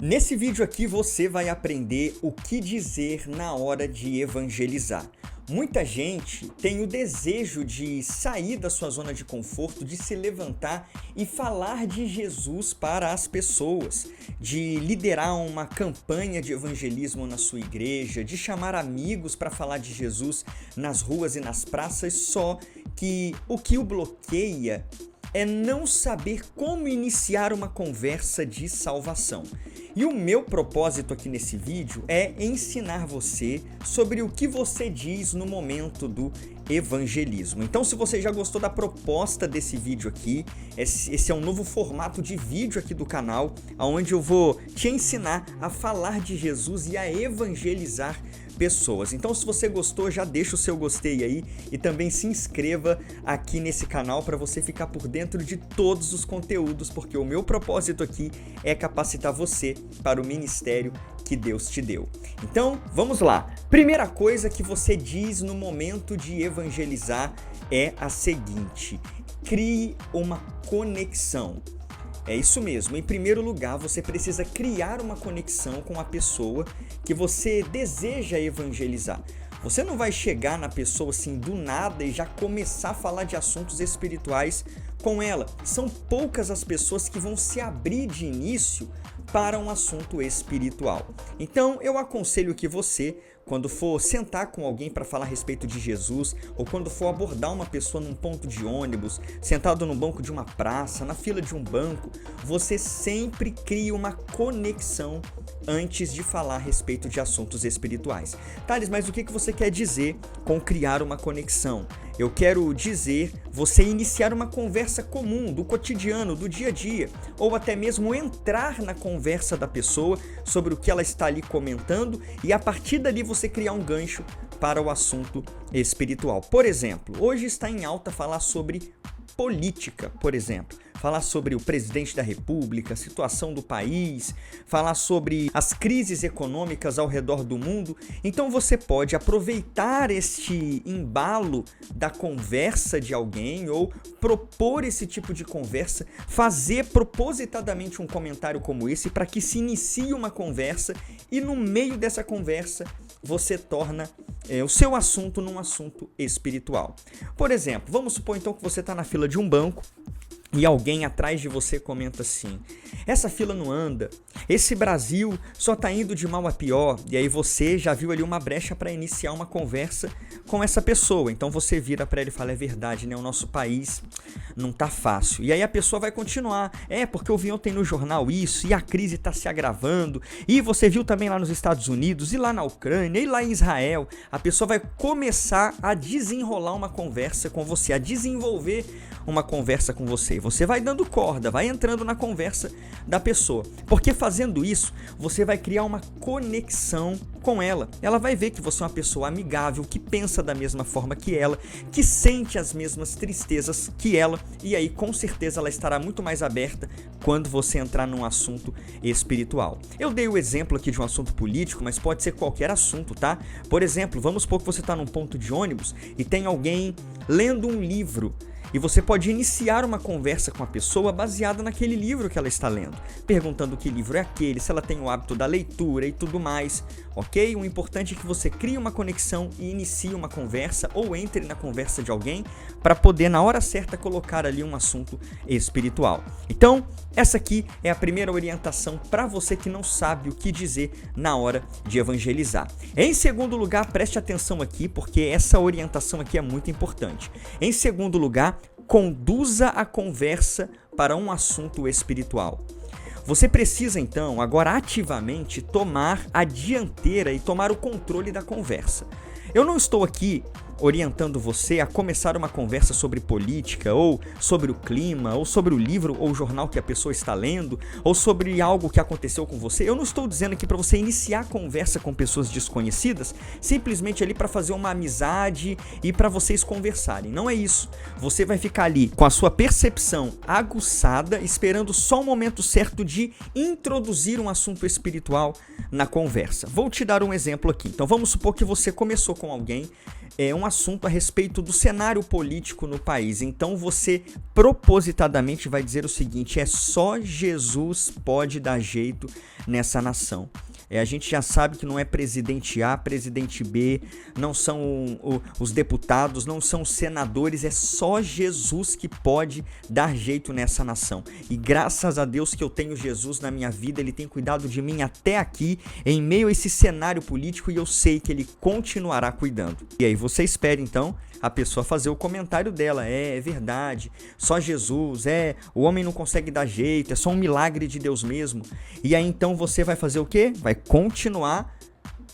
Nesse vídeo aqui você vai aprender o que dizer na hora de evangelizar. Muita gente tem o desejo de sair da sua zona de conforto, de se levantar e falar de Jesus para as pessoas, de liderar uma campanha de evangelismo na sua igreja, de chamar amigos para falar de Jesus nas ruas e nas praças, só que o que o bloqueia é não saber como iniciar uma conversa de salvação. E o meu propósito aqui nesse vídeo é ensinar você sobre o que você diz no momento do evangelismo. Então, se você já gostou da proposta desse vídeo aqui, esse é um novo formato de vídeo aqui do canal, onde eu vou te ensinar a falar de Jesus e a evangelizar pessoas. Então, se você gostou, já deixa o seu gostei aí e também se inscreva aqui nesse canal para você ficar por dentro de todos os conteúdos, porque o meu propósito aqui é capacitar você para o ministério que Deus te deu. Então, vamos lá. Primeira coisa que você diz no momento de evangelizar é a seguinte: crie uma conexão. É isso mesmo, em primeiro lugar você precisa criar uma conexão com a pessoa que você deseja evangelizar. Você não vai chegar na pessoa assim do nada e já começar a falar de assuntos espirituais com ela. São poucas as pessoas que vão se abrir de início para um assunto espiritual. Então eu aconselho que você, quando for sentar com alguém para falar a respeito de Jesus, ou quando for abordar uma pessoa num ponto de ônibus, sentado no banco de uma praça, na fila de um banco, você sempre cria uma conexão antes de falar a respeito de assuntos espirituais. Thales, mas o que você quer dizer com criar uma conexão? Eu quero dizer você iniciar uma conversa comum, do cotidiano, do dia a dia, ou até mesmo entrar na conversa da pessoa sobre o que ela está ali comentando e a partir dali você criar um gancho para o assunto espiritual. Por exemplo, hoje está em alta falar sobre política, por exemplo. Falar sobre o presidente da República, a situação do país, falar sobre as crises econômicas ao redor do mundo. Então você pode aproveitar este embalo da conversa de alguém ou propor esse tipo de conversa, fazer propositadamente um comentário como esse para que se inicie uma conversa e no meio dessa conversa você torna o seu assunto num assunto espiritual. Por exemplo, vamos supor então que você está na fila de um banco e alguém atrás de você comenta assim: essa fila não anda, esse Brasil só tá indo de mal a pior. E aí você já viu ali uma brecha para iniciar uma conversa com essa pessoa. Então você vira para ele e fala: é verdade, né? O nosso país não tá fácil. E aí a pessoa vai continuar: porque eu vi ontem no jornal isso, e a crise tá se agravando, e você viu também lá nos Estados Unidos, e lá na Ucrânia, e lá em Israel. A pessoa vai começar a desenrolar uma conversa com você, a desenvolver uma conversa com você. Você vai dando corda, vai entrando na conversa da pessoa, porque fazendo isso, você vai criar uma conexão com ela. Ela vai ver que você é uma pessoa amigável, que pensa da mesma forma que ela, que sente as mesmas tristezas que ela, e aí com certeza ela estará muito mais aberta quando você entrar num assunto espiritual. Eu dei o exemplo aqui de um assunto político, mas pode ser qualquer assunto, tá? Por exemplo, vamos supor que você está num ponto de ônibus e tem alguém lendo um livro. E você pode iniciar uma conversa com a pessoa baseada naquele livro que ela está lendo, perguntando que livro é aquele, se ela tem o hábito da leitura e tudo mais, ok? O importante é que você crie uma conexão e inicie uma conversa ou entre na conversa de alguém para poder, na hora certa, colocar ali um assunto espiritual. Então, essa aqui é a primeira orientação para você que não sabe o que dizer na hora de evangelizar. Em segundo lugar, preste atenção aqui, porque essa orientação aqui é muito importante. Em segundo lugar, conduza a conversa para um assunto espiritual. Você precisa, então, agora ativamente tomar a dianteira e tomar o controle da conversa. Eu não estou aqui orientando você a começar uma conversa sobre política, ou sobre o clima, ou sobre o livro ou o jornal que a pessoa está lendo, ou sobre algo que aconteceu com você. Eu não estou dizendo aqui para você iniciar a conversa com pessoas desconhecidas, simplesmente ali para fazer uma amizade e para vocês conversarem. Não é isso. Você vai ficar ali com a sua percepção aguçada, esperando só o momento certo de introduzir um assunto espiritual na conversa. Vou te dar um exemplo aqui. Então vamos supor que você começou com alguém um assunto a respeito do cenário político no país. Então você propositadamente vai dizer o seguinte: só Jesus pode dar jeito nessa nação. A gente já sabe que não é presidente A, presidente B, não são os deputados, não são os senadores, é só Jesus que pode dar jeito nessa nação. E graças a Deus que eu tenho Jesus na minha vida, Ele tem cuidado de mim até aqui, em meio a esse cenário político, e eu sei que Ele continuará cuidando. E aí você espera então a pessoa fazer o comentário dela: é verdade, só Jesus, o homem não consegue dar jeito, é só um milagre de Deus mesmo. E aí então você vai fazer o quê? Vai continuar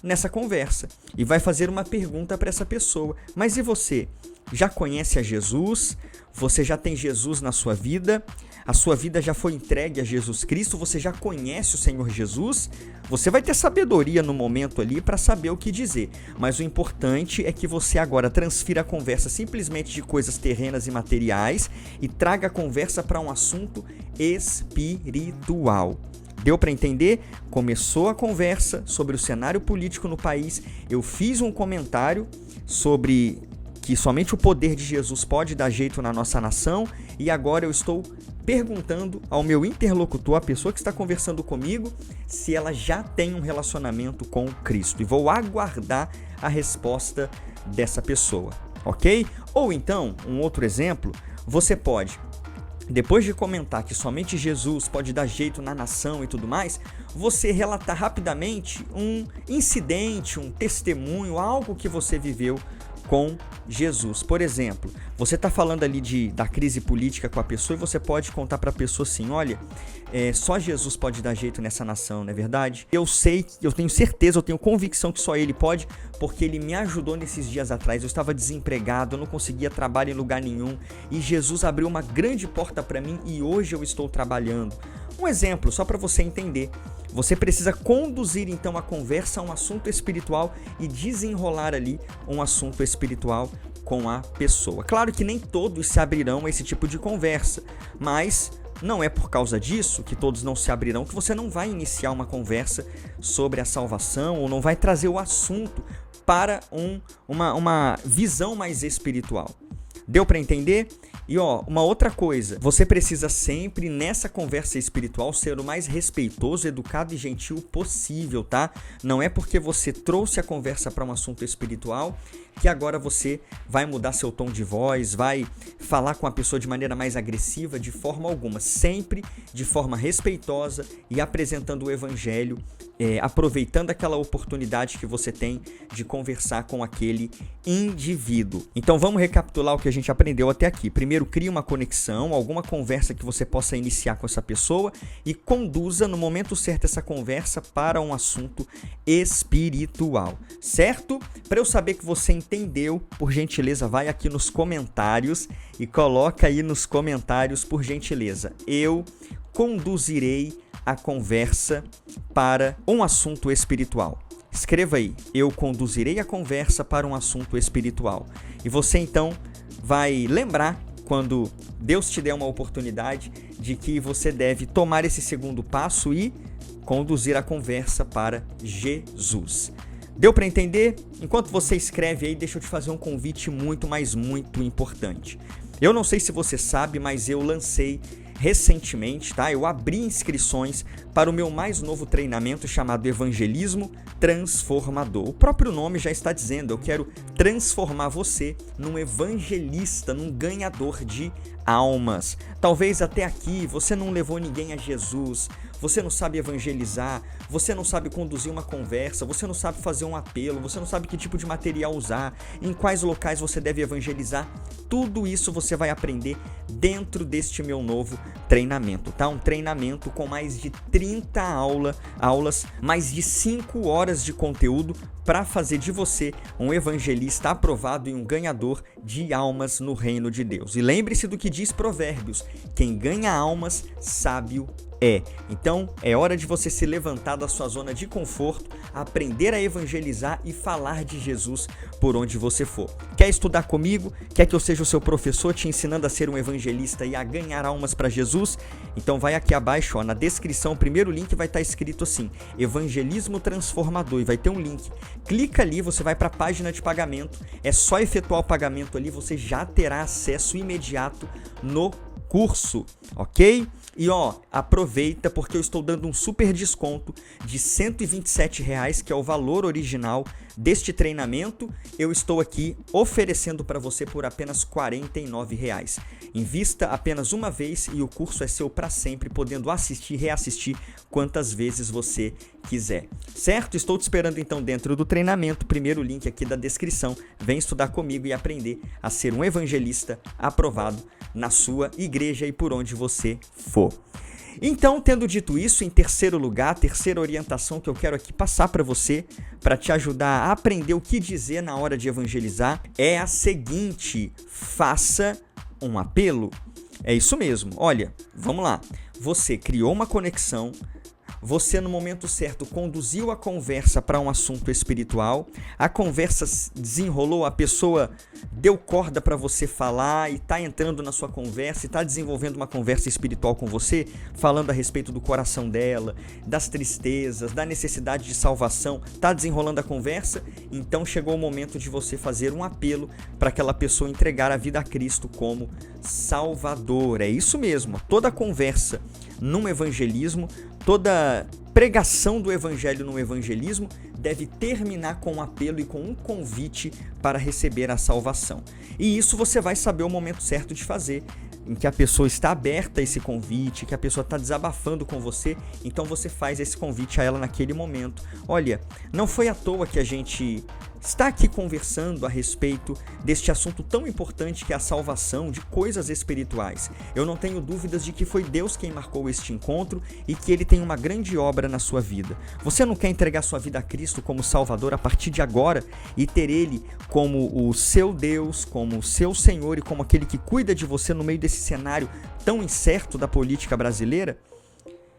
nessa conversa e vai fazer uma pergunta para essa pessoa: mas e você? Já conhece a Jesus? Você já tem Jesus na sua vida? A sua vida já foi entregue a Jesus Cristo? Você já conhece o Senhor Jesus? Você vai ter sabedoria no momento ali para saber o que dizer. Mas o importante é que você agora transfira a conversa simplesmente de coisas terrenas e materiais e traga a conversa para um assunto espiritual. Deu para entender? Começou a conversa sobre o cenário político no país. Eu fiz um comentário sobre que somente o poder de Jesus pode dar jeito na nossa nação, e agora eu estou perguntando ao meu interlocutor, a pessoa que está conversando comigo, se ela já tem um relacionamento com Cristo, e vou aguardar a resposta dessa pessoa, ok? Ou então, um outro exemplo, você pode, depois de comentar que somente Jesus pode dar jeito na nação e tudo mais, você relatar rapidamente um incidente, um testemunho, algo que você viveu com Jesus. Por exemplo, você está falando ali da crise política com a pessoa, e você pode contar para a pessoa assim: olha, só Jesus pode dar jeito nessa nação, não é verdade? Eu sei, eu tenho certeza, eu tenho convicção que só Ele pode, porque Ele me ajudou nesses dias atrás. Eu estava desempregado, eu não conseguia trabalho em lugar nenhum, e Jesus abriu uma grande porta para mim, e hoje eu estou trabalhando. Um exemplo, só para você entender. Você precisa conduzir então a conversa a um assunto espiritual e desenrolar ali um assunto espiritual com a pessoa. Claro que nem todos se abrirão a esse tipo de conversa, mas não é por causa disso que todos não se abrirão que você não vai iniciar uma conversa sobre a salvação ou não vai trazer o assunto para uma visão mais espiritual. Deu para entender? E uma outra coisa, você precisa sempre nessa conversa espiritual ser o mais respeitoso, educado e gentil possível, tá? Não é porque você trouxe a conversa para um assunto espiritual que agora você vai mudar seu tom de voz, vai falar com a pessoa de maneira mais agressiva, de forma alguma. Sempre de forma respeitosa e apresentando o evangelho, aproveitando aquela oportunidade que você tem de conversar com aquele indivíduo. Então vamos recapitular o que a gente aprendeu até aqui. Primeiro, crie uma conexão, alguma conversa que você possa iniciar com essa pessoa e conduza no momento certo essa conversa para um assunto espiritual, certo? Para eu saber que você entendeu, por gentileza, vai aqui nos comentários e coloca aí nos comentários, por gentileza: eu conduzirei a conversa para um assunto espiritual. Escreva aí: eu conduzirei a conversa para um assunto espiritual. E você então vai lembrar, quando Deus te der uma oportunidade, de que você deve tomar esse segundo passo e conduzir a conversa para Jesus. Deu para entender? Enquanto você escreve aí, deixa eu te fazer um convite muito, mas muito importante. Eu não sei se você sabe, mas eu lancei recentemente, tá? Eu abri inscrições para o meu mais novo treinamento chamado Evangelismo Transformador. O próprio nome já está dizendo, eu quero transformar você num evangelista, num ganhador de almas. Talvez até aqui você não levou ninguém a Jesus, você não sabe evangelizar, você não sabe conduzir uma conversa, você não sabe fazer um apelo, você não sabe que tipo de material usar, em quais locais você deve evangelizar. Tudo isso você vai aprender dentro deste meu novo treinamento, tá? Um treinamento com mais de 30 aulas, mais de 5 horas de conteúdo para fazer de você um evangelista aprovado e um ganhador de almas no reino de Deus. E lembre-se do que diz Provérbios: quem ganha almas, sábio Então, é hora de você se levantar da sua zona de conforto, aprender a evangelizar e falar de Jesus por onde você for. Quer estudar comigo? Quer que eu seja o seu professor te ensinando a ser um evangelista e a ganhar almas para Jesus? Então vai aqui abaixo, na descrição, o primeiro link vai estar escrito assim, Evangelismo Transformador, e vai ter um link. Clica ali, você vai para a página de pagamento, é só efetuar o pagamento ali, você já terá acesso imediato no curso, ok? E aproveita porque eu estou dando um super desconto de R$ 127,00, que é o valor original deste treinamento. Eu estou aqui oferecendo para você por apenas R$ 49,00. Invista apenas uma vez e o curso é seu para sempre, podendo assistir e reassistir quantas vezes você quiser. Certo? Estou te esperando então dentro do treinamento. Primeiro link aqui da descrição. Vem estudar comigo e aprender a ser um evangelista aprovado na sua igreja e por onde você for. Então, tendo dito isso, em terceiro lugar, a terceira orientação que eu quero aqui passar para você, para te ajudar a aprender o que dizer na hora de evangelizar, é a seguinte: faça um apelo. É isso mesmo. Olha, vamos lá. Você criou uma conexão, você no momento certo conduziu a conversa para um assunto espiritual, a conversa desenrolou, a pessoa deu corda para você falar e está entrando na sua conversa e está desenvolvendo uma conversa espiritual com você, falando a respeito do coração dela, das tristezas, da necessidade de salvação, está desenrolando a conversa, então chegou o momento de você fazer um apelo para aquela pessoa entregar a vida a Cristo como Salvador. É isso mesmo, toda conversa num evangelismo, toda pregação do evangelho no evangelismo deve terminar com um apelo e com um convite para receber a salvação. E isso você vai saber o momento certo de fazer, em que a pessoa está aberta a esse convite, que a pessoa está desabafando com você, então você faz esse convite a ela naquele momento. Olha, não foi à toa que a gente está aqui conversando a respeito deste assunto tão importante que é a salvação, de coisas espirituais. Eu não tenho dúvidas de que foi Deus quem marcou este encontro e que Ele tem uma grande obra na sua vida. Você não quer entregar sua vida a Cristo como Salvador a partir de agora e ter Ele como o seu Deus, como o seu Senhor e como aquele que cuida de você no meio desse cenário tão incerto da política brasileira?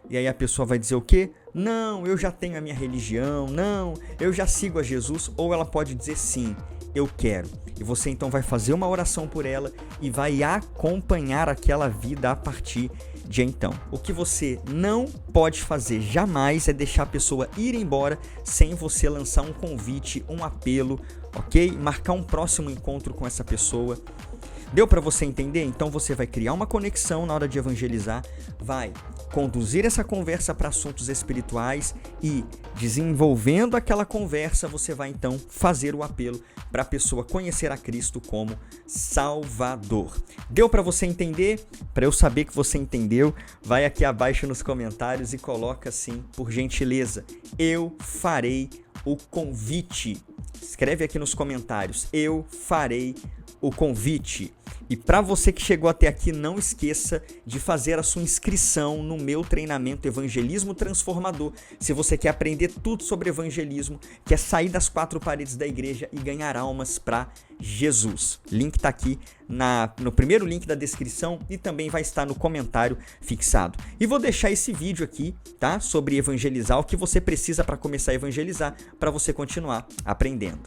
E aí a pessoa vai dizer o quê? Não, eu já tenho a minha religião, não, eu já sigo a Jesus. Ou ela pode dizer sim, eu quero. E você então vai fazer uma oração por ela e vai acompanhar aquela vida a partir de então. O que você não pode fazer jamais é deixar a pessoa ir embora sem você lançar um convite, um apelo, ok? Marcar um próximo encontro com essa pessoa. Deu para você entender? Então você vai criar uma conexão na hora de evangelizar, vai conduzir essa conversa para assuntos espirituais e, desenvolvendo aquela conversa, você vai então fazer o apelo para a pessoa conhecer a Cristo como Salvador. Deu para você entender? Para eu saber que você entendeu, vai aqui abaixo nos comentários e coloca assim, por gentileza, eu farei o convite. Escreve aqui nos comentários, eu farei o convite. E para você que chegou até aqui, não esqueça de fazer a sua inscrição no meu treinamento Evangelismo Transformador. Se você quer aprender tudo sobre evangelismo, quer sair das quatro paredes da igreja e ganhar almas para Jesus. Link está aqui no primeiro link da descrição e também vai estar no comentário fixado. E vou deixar esse vídeo aqui, tá? Sobre evangelizar, o que você precisa para começar a evangelizar, para você continuar aprendendo.